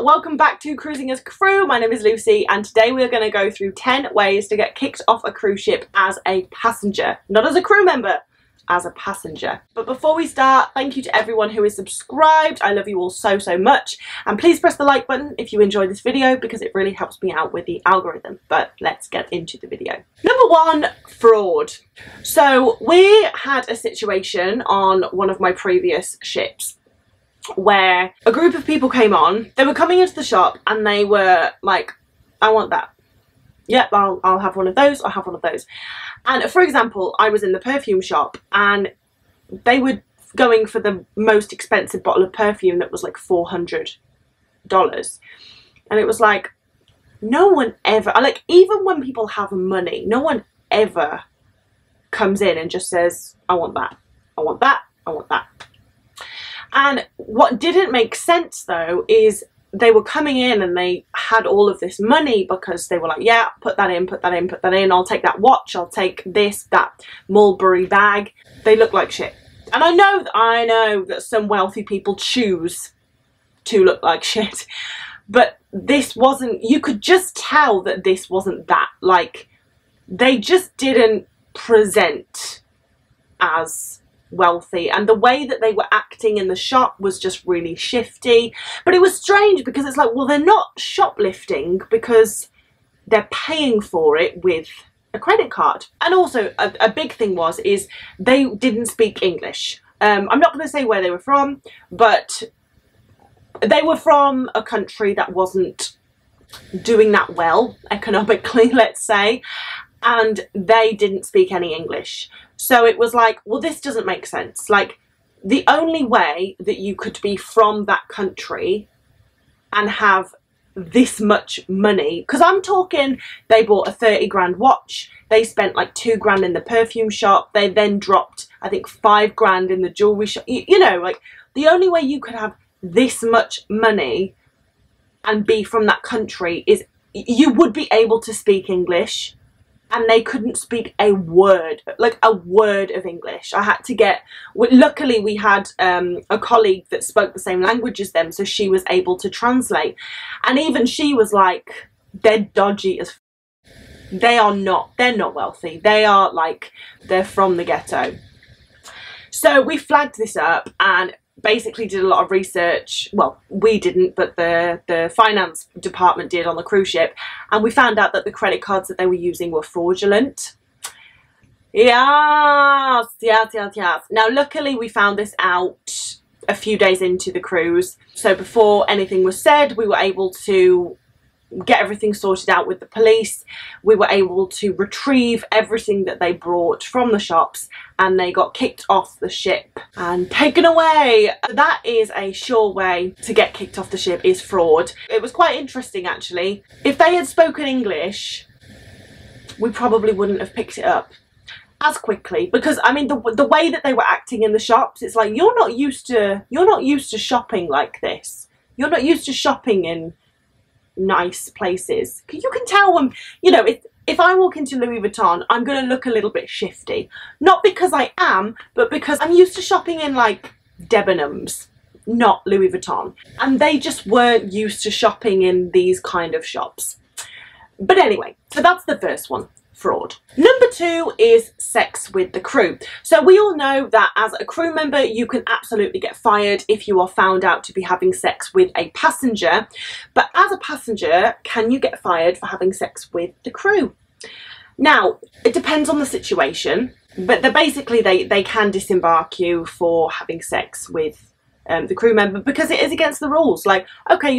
welcome back to Cruising as Crew. My name is Lucy and today we are going to go through 10 ways to get kicked off a cruise ship as a passenger. Not as a crew member, as a passenger. But before we start, thank you to everyone who is subscribed. I love you all so much, and please press the like button if you enjoyed this video because it really helps me out with the algorithm. But let's get into the video. Number 1, fraud. So we had a situation on one of my previous ships where a group of people came on. They were coming into the shop and they were like, I want that. Yep, I'll have one of those, I'll have one of those. And for example, I was in the perfume shop and they were going for the most expensive bottle of perfume that was like $400. And it was like, no one ever, like even when people have money, no one ever comes in and just says, I want that, I want that, I want that. And what didn't make sense though is they were coming in and they had all of this money because they were like, yeah, put that in, put that in, put that in. I'll take that watch. I'll take this, that Mulberry bag. They look like shit. And I know that some wealthy people choose to look like shit, but this wasn't, you could just tell that this wasn't that. Like, they just didn't present as wealthy, and the way that they were acting in the shop was just really shifty. But it was strange because it's like, well, they're not shoplifting because they're paying for it with a credit card. And also a big thing is they didn't speak English. I'm not going to say where they were from, but they were from a country that wasn't doing that well economically, let's say, and they didn't speak any English. So it was like, well, this doesn't make sense. Like, the only way that you could be from that country and have this much money, because I'm talking, they bought a 30 grand watch, they spent like 2 grand in the perfume shop, they then dropped, I think, 5 grand in the jewelry shop. You know, like, the only way you could have this much money and be from that country is you would be able to speak English. And they couldn't speak a word, like a word of English. I had to get, luckily we had a colleague that spoke the same language as them, so she was able to translate. And even she was like, they're dodgy as f. They're not wealthy. They are like, they're from the ghetto. So we flagged this up and basically did a lot of research. Well, we didn't, but the finance department did on the cruise ship, and we found out that the credit cards that they were using were fraudulent. Yes. Now luckily we found this out a few days into the cruise, so before anything was said we were able to get everything sorted out with the police. We were able to retrieve everything that they brought from the shops, and they got kicked off the ship and taken away. That is a sure way to get kicked off the ship, is fraud. It was quite interesting actually. If they had spoken English, we probably wouldn't have picked it up as quickly, because I mean the way that they were acting in the shops, it's like, you're not used to shopping like this. You're not used to shopping in nice places. You can tell when, you know, if I walk into Louis Vuitton, I'm going to look a little bit shifty. Not because I am, but because I'm used to shopping in like Debenhams, not Louis Vuitton. And they just weren't used to shopping in these kind of shops. But anyway, so that's the first one. Fraud. Number 2 is sex with the crew. So we all know that as a crew member you can absolutely get fired if you are found out to be having sex with a passenger, but as a passenger, can you get fired for having sex with the crew? Now, it depends on the situation, but basically they can disembark you for having sex with the crew member, because it is against the rules. Like, okay,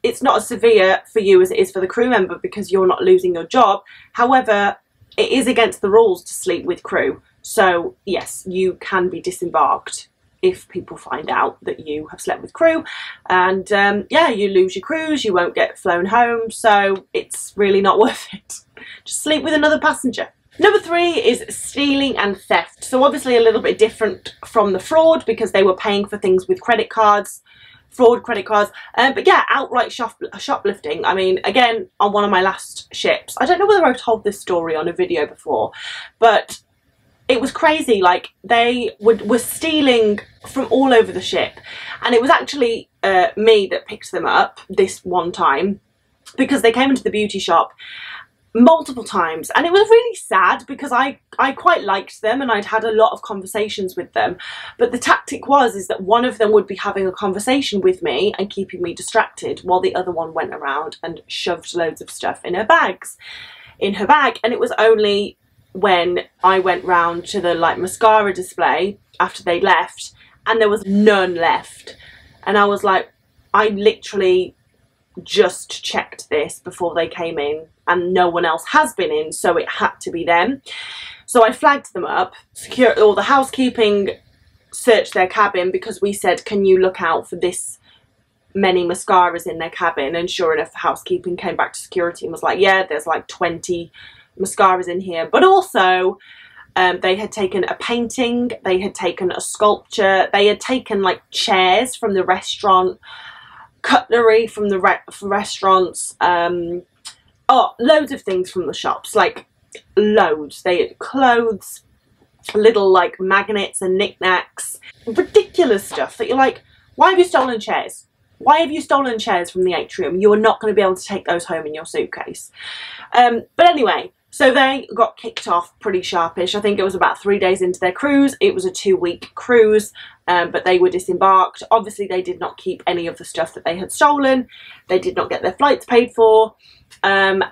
it's not as severe for you as it is for the crew member because you're not losing your job. However, it is against the rules to sleep with crew. So yes, you can be disembarked if people find out that you have slept with crew, and yeah, you lose your cruise, you won't get flown home, so it's really not worth it. Just sleep with another passenger. Number 3 is stealing and theft. So obviously a little bit different from the fraud because they were paying for things with credit cards, fraud credit cards, but yeah, outright shoplifting. I mean, again, on one of my last ships, I don't know whether I've told this story on a video before, but it was crazy. Like, they were stealing from all over the ship, and it was actually me that picked them up this one time, because they came into the beauty shop multiple times, and it was really sad because I quite liked them and I'd had a lot of conversations with them, but the tactic was that one of them would be having a conversation with me and keeping me distracted while the other one went around and shoved loads of stuff in her bag. And it was only when I went round to the like mascara display after they left and there was none left, and I was like, I literally just checked this before they came in and no one else has been in, so it had to be them. So I flagged them up. The housekeeping searched their cabin because we said, can you look out for this many mascaras in their cabin? And sure enough, the housekeeping came back to security and was like, yeah, there's like 20 mascaras in here. But also they had taken a painting, they had taken a sculpture, they had taken like chairs from the restaurant, cutlery from the restaurants, loads of things from the shops, like loads. They had clothes, little like magnets and knickknacks, ridiculous stuff that you're like, why have you stolen chairs? Why have you stolen chairs from the atrium? You are not going to be able to take those home in your suitcase. But anyway, so they got kicked off pretty sharpish. I think it was about 3 days into their cruise. It was a 2-week cruise, but they were disembarked. Obviously, they did not keep any of the stuff that they had stolen. They did not get their flights paid for. And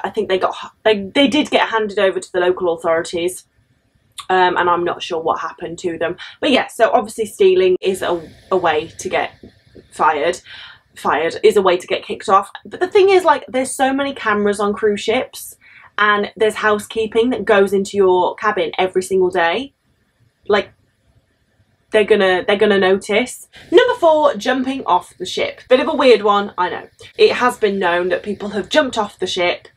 I think they did get handed over to the local authorities. And I'm not sure what happened to them. But yeah, so obviously stealing is a way to get fired is a way to get kicked off. But the thing is, like, there's so many cameras on cruise ships and there's housekeeping that goes into your cabin every single day. Like, they're gonna notice. Number 4, jumping off the ship. Bit of a weird one, I know. It has been known that people have jumped off the ship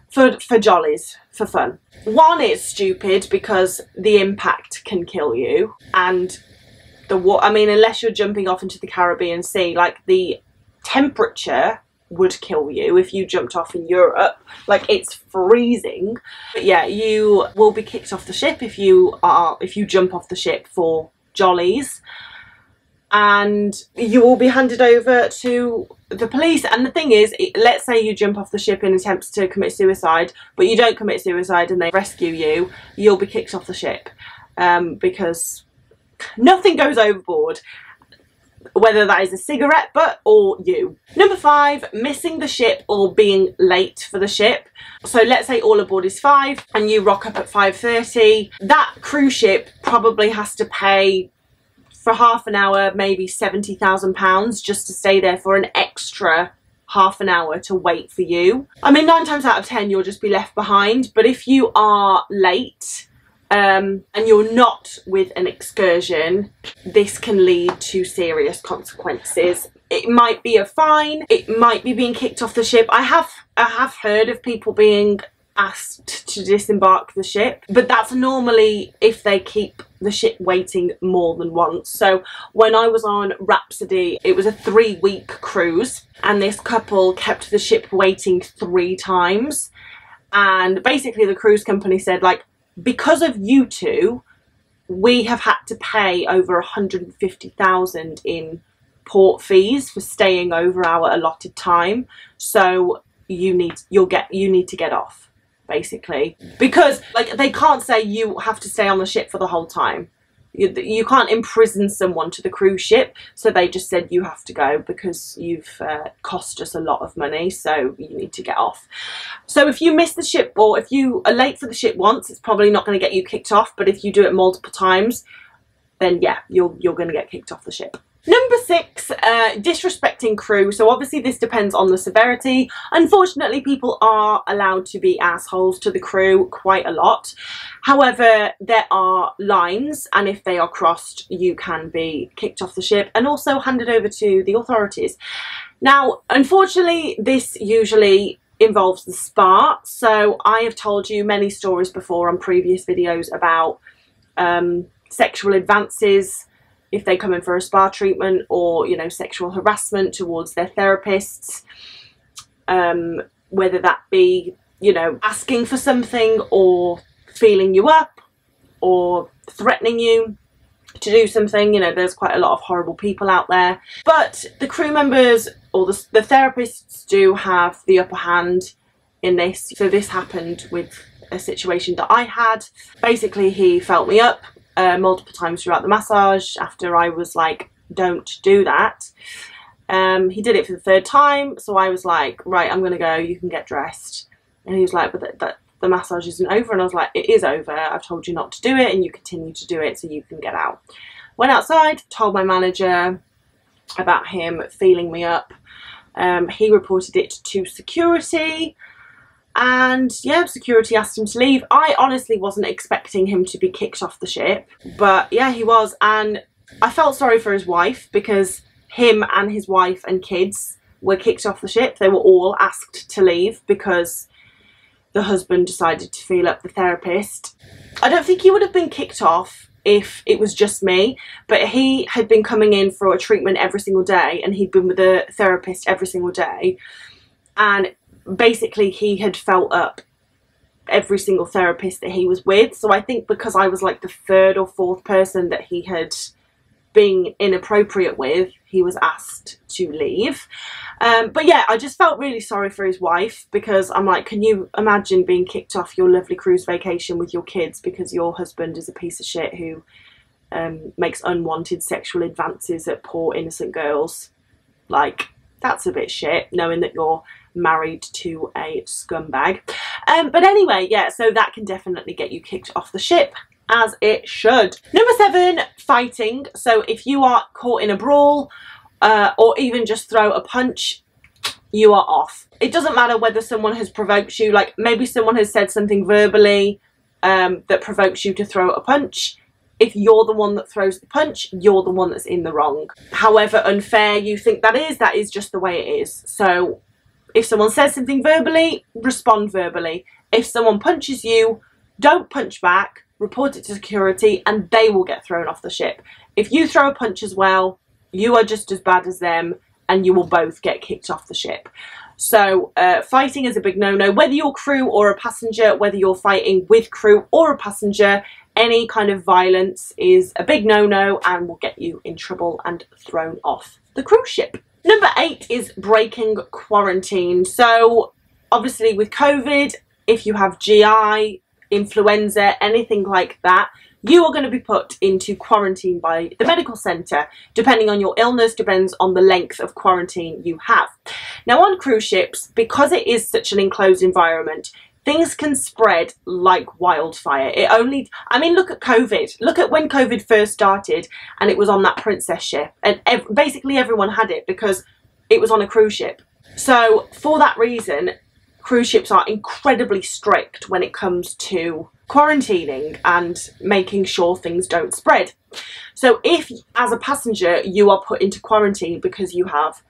for jollies, for fun. One, it's stupid because the impact can kill you, and I mean, unless you're jumping off into the Caribbean Sea, like, the temperature would kill you if you jumped off in Europe. Like, it's freezing. But yeah, you will be kicked off the ship if you jump off the ship for jollies, and you will be handed over to the police. And the thing is, let's say you jump off the ship in attempts to commit suicide, but you don't commit suicide and they rescue you, you'll be kicked off the ship, because nothing goes overboard, whether that is a cigarette butt or you. Number 5, missing the ship or being late for the ship. So let's say all aboard is 5 and you rock up at 5:30. That cruise ship probably has to pay for half an hour, maybe £70,000 just to stay there for an extra half an hour to wait for you. I mean, 9 times out of 10 you'll just be left behind, but if you are late and you're not with an excursion, this can lead to serious consequences. It might be a fine, it might be being kicked off the ship. I have heard of people being asked to disembark the ship, but that's normally if they keep the ship waiting more than once. So when I was on Rhapsody, it was a 3-week cruise and this couple kept the ship waiting 3 times, and basically the cruise company said, like, because of you two, we have had to pay over 150,000 in port fees for staying over our allotted time. So you need to get off, basically, because, like, they can't say you have to stay on the ship for the whole time. You can't imprison someone to the cruise ship, so they just said you have to go because you've cost us a lot of money, so you need to get off. So if you miss the ship, or if you are late for the ship once, it's probably not going to get you kicked off, but if you do it multiple times, then yeah, you're going to get kicked off the ship. Number 6, disrespecting crew. So obviously this depends on the severity. Unfortunately, people are allowed to be assholes to the crew quite a lot. However, there are lines, and if they are crossed, you can be kicked off the ship and also handed over to the authorities. Now, unfortunately, this usually involves the spa. So I have told you many stories before on previous videos about sexual advances if they come in for a spa treatment, or, you know, sexual harassment towards their therapists, whether that be, you know, asking for something or feeling you up or threatening you. to do something. You know, there's quite a lot of horrible people out there, but the crew members or the therapists do have the upper hand in this. So this happened with a situation that I had. Basically, he felt me up multiple times throughout the massage after I was like, don't do that. He did it for the third time, so I was like, right, I'm gonna go, you can get dressed. And he was like, but the massage isn't over. And I was like, it is over. I've told you not to do it, and you continue to do it, so you can get out. Went outside, told my manager about him feeling me up. He reported it to security, and yeah, security asked him to leave. I honestly wasn't expecting him to be kicked off the ship, but yeah, he was. And I felt sorry for his wife, because him and his wife and kids were kicked off the ship. They were all asked to leave because the husband decided to feel up the therapist. I don't think he would have been kicked off if it was just me, but he had been coming in for a treatment every single day, and he'd been with a therapist every single day, and basically he had felt up every single therapist that he was with. So I think because I was like the third or fourth person that he had been inappropriate with, he was asked to leave. But yeah, I just felt really sorry for his wife, because I'm like, can you imagine being kicked off your lovely cruise vacation with your kids because your husband is a piece of shit who makes unwanted sexual advances at poor innocent girls? Like, that's a bit shit, knowing that you're married to a scumbag. But anyway, yeah, so that can definitely get you kicked off the ship, as it should. Number 7, fighting. So if you are caught in a brawl, or even just throw a punch, you are off. It doesn't matter whether someone has provoked you, like maybe someone has said something verbally that provokes you to throw a punch. If you're the one that throws the punch, you're the one that's in the wrong. However unfair you think that is just the way it is. So if someone says something verbally, respond verbally. If someone punches you, don't punch back, report it to security, and they will get thrown off the ship. If you throw a punch as well, you are just as bad as them, and you will both get kicked off the ship. So fighting is a big no-no. Whether you're crew or a passenger, whether you're fighting with crew or a passenger, any kind of violence is a big no-no and will get you in trouble and thrown off the cruise ship. Number 8 is breaking quarantine. So obviously with COVID, if you have GI, influenza, anything like that, you are going to be put into quarantine by the medical centre. Depending on your illness, depends on the length of quarantine you have. Now on cruise ships, because it is such an enclosed environment, things can spread like wildfire. I mean, look at COVID. Look at when COVID first started and it was on that princess ship, and basically everyone had it because it was on a cruise ship. So for that reason, cruise ships are incredibly strict when it comes to quarantining and making sure things don't spread. So if as a passenger you are put into quarantine because you have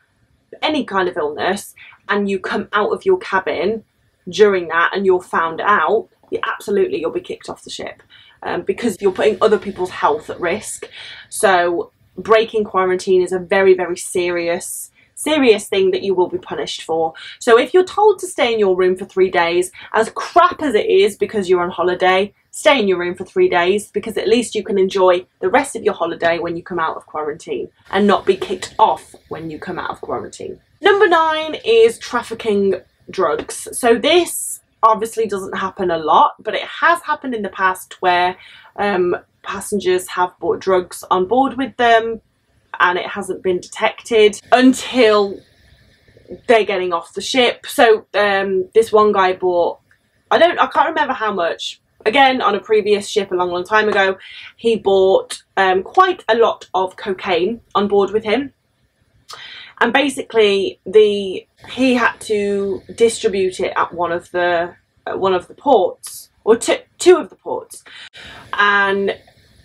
any kind of illness and you come out of your cabin during that and you're found out, you'll be kicked off the ship because you're putting other people's health at risk. So breaking quarantine is a very, very serious thing that you will be punished for. So if you're told to stay in your room for 3 days, as crap as it is because you're on holiday, stay in your room for 3 days, because at least you can enjoy the rest of your holiday when you come out of quarantine and not be kicked off when you come out of quarantine. Number 9 is trafficking drugs. So this obviously doesn't happen a lot, but it has happened in the past where passengers have brought drugs on board with them and it hasn't been detected until they're getting off the ship. So this one guy bought, I can't remember how much, again on a previous ship a long time ago, he bought quite a lot of cocaine on board with him. And basically he had to distribute it at one of the ports, or two of the ports. And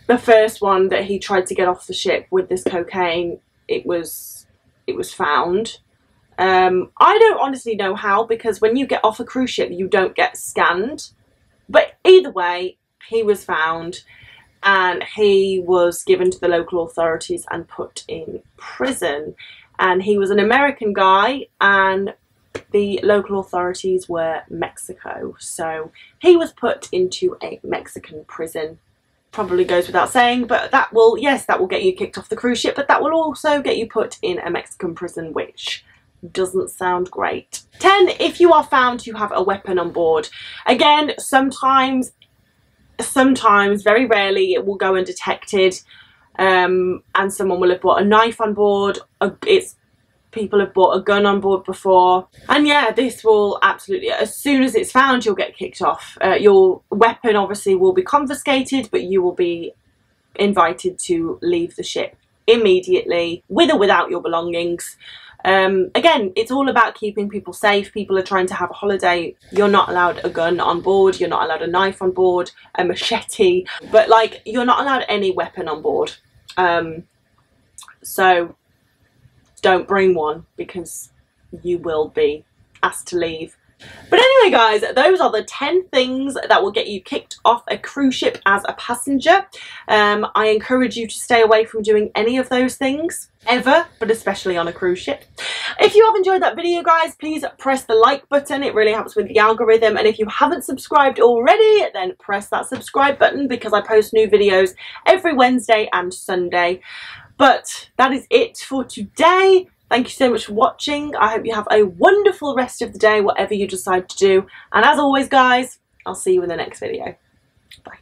the first one that he tried to get off the ship with this cocaine, it was found. I don't honestly know how, because when you get off a cruise ship you don't get scanned. But either way, he was found and he was given to the local authorities and put in prison. And he was an American guy and the local authorities were Mexico. So he was put into a Mexican prison probably goes without saying, but that will, yes, that will get you kicked off the cruise ship, but that will also get you put in a Mexican prison, which doesn't sound great. 10, if you are found to have a weapon on board. Again, sometimes, very rarely, it will go undetected, and someone will have brought a knife on board. People have brought a gun on board before, and yeah, this will absolutely, as soon as it's found, you'll get kicked off. Your weapon obviously will be confiscated, but you will be invited to leave the ship immediately, with or without your belongings. Again, it's all about keeping people safe. People are trying to have a holiday. You're not allowed a gun on board, you're not allowed a knife on board, a machete, but like, you're not allowed any weapon on board. So don't bring one, because you will be asked to leave. But anyway guys, those are the 10 things that will get you kicked off a cruise ship as a passenger. I encourage you to stay away from doing any of those things ever, but especially on a cruise ship. If you have enjoyed that video guys, please press the like button. It really helps with the algorithm, and if you haven't subscribed already, then press that subscribe button, because I post new videos every Wednesday and Sunday. But that is it for today. Thank you so much for watching. I hope you have a wonderful rest of the day, whatever you decide to do. And as always guys, I'll see you in the next video. Bye.